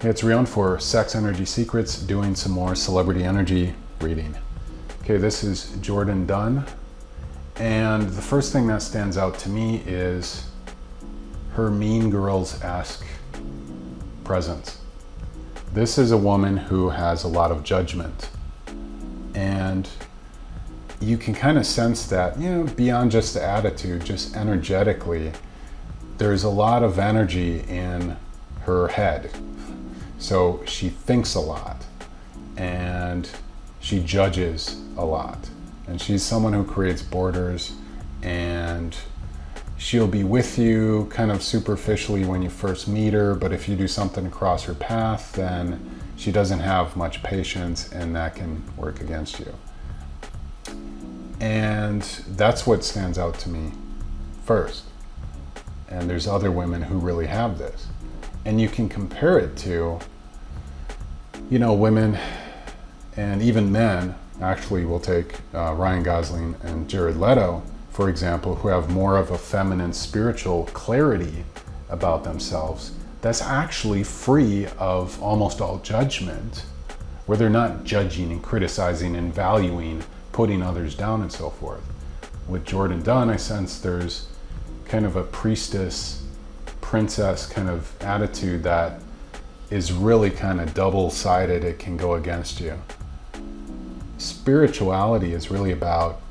Hey, it's Jourdan for Sex Energy Secrets, doing some more celebrity energy reading. Okay, this is Jourdan Dunn, and the first thing that stands out to me is her Mean Girls-esque presence. This is a woman who has a lot of judgment, and you can kind of sense that, beyond just the attitude, just energetically, there's a lot of energy in her head. So she thinks a lot and she judges a lot. And she's someone who creates borders, and she'll be with you kind of superficially when you first meet her, but if you do something across her path, then she doesn't have much patience, and that can work against you. And that's what stands out to me first. And there's other women who really have this. And you can compare it to, women and even men. Actually, we'll take Ryan Gosling and Jared Leto, for example, who have more of a feminine spiritual clarity about themselves that's actually free of almost all judgment, where they're not judging and criticizing and valuing, putting others down and so forth. With Jourdan Dunn, I sense there's kind of a priestess, princess kind of attitude that is really kind of double-sided. It can go against you. Spirituality is really about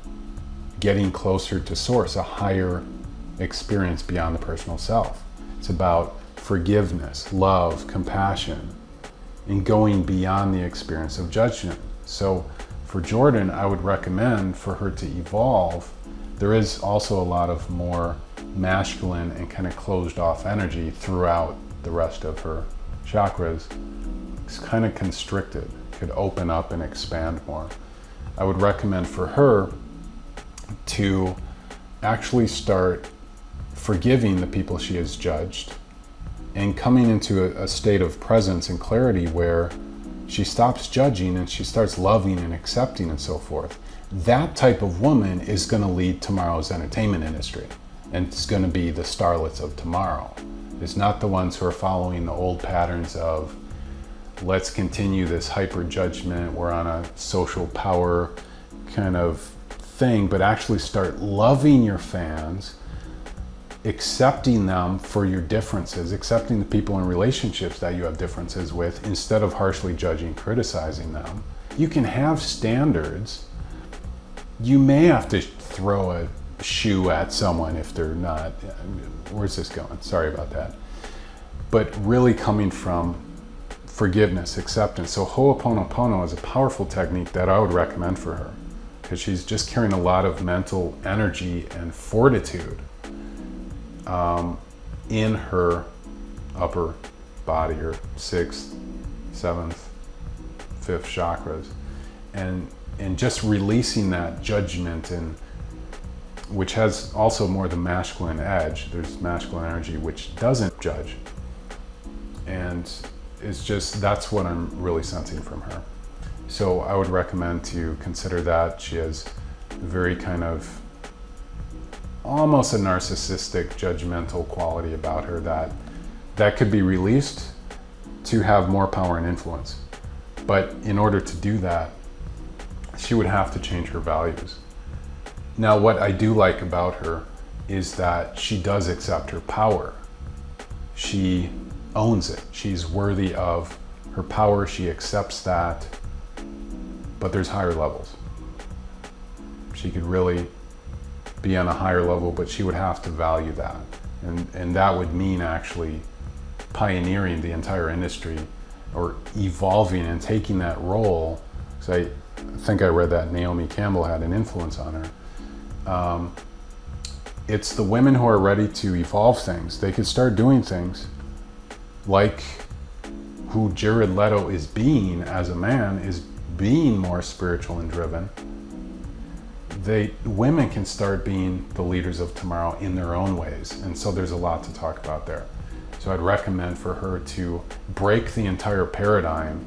getting closer to source, a higher experience beyond the personal self. It's about forgiveness, love, compassion, and going beyond the experience of judgment. So for Jourdan, I would recommend for her to evolve. There is also a lot of more masculine and kind of closed off energy throughout the rest of her chakras. It's kind of constricted, could open up and expand more. I would recommend for her to actually start forgiving the people she has judged and coming into a state of presence and clarity where she stops judging and she starts loving and accepting and so forth. That type of woman is going to lead tomorrow's entertainment industry, and it's going to be the starlets of tomorrow. It's not the ones who are following the old patterns of, let's continue this hyper judgment, we're on a social power kind of thing, but actually start loving your fans, accepting them for your differences, accepting the people in relationships that you have differences with, instead of harshly judging, criticizing them. You can have standards. You may have to throw a shoe at someone if they're not, where's this going? Sorry about that. But really coming from forgiveness, acceptance. So Ho'oponopono is a powerful technique that I would recommend for her, because she's just carrying a lot of mental energy and fortitude in her upper body, or 6th, 7th, 5th chakras, and just releasing that judgment, and which has also more the masculine edge. There's masculine energy which doesn't judge, and it's just, that's what I'm really sensing from her. So I would recommend to consider that. She has very kind of almost a narcissistic, judgmental quality about her that could be released to have more power and influence. But in order to do that, she would have to change her values. Now, what I do like about her is that she does accept her power. She owns it. She's worthy of her power. She accepts that. But there's higher levels. She could really be on a higher level, but she would have to value that. And that would mean actually pioneering the entire industry, or evolving and taking that role. Because I think I read that Naomi Campbell had an influence on her. It's the women who are ready to evolve things. They could start doing things like who Jared Leto is being as a man, is being more spiritual and driven. Women can start being the leaders of tomorrow in their own ways. And so there's a lot to talk about there. So I'd recommend for her to break the entire paradigm,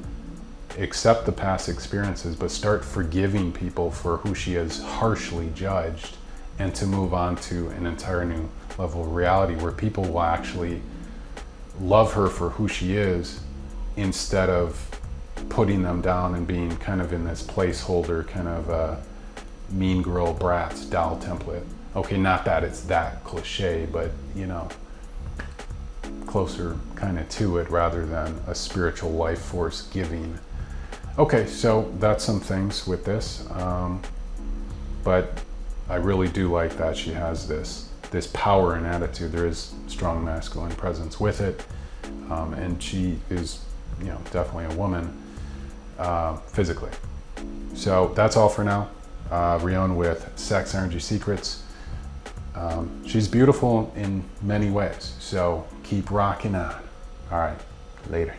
accept the past experiences, but start forgiving people for who she has harshly judged, and to move on to an entire new level of reality where people will actually love her for who she is instead of putting them down and being kind of in this placeholder, kind of a mean girl brats doll template. Okay, not that it's that cliche, but you know, closer kind of to it rather than a spiritual life force giving. Okay, so that's some things with this, but I really do like that she has this power and attitude. There is strong masculine presence with it, and she is, you know, definitely a woman physically. So that's all for now. Rion with Sex Energy Secrets. She's beautiful in many ways, so keep rocking on. All right, later.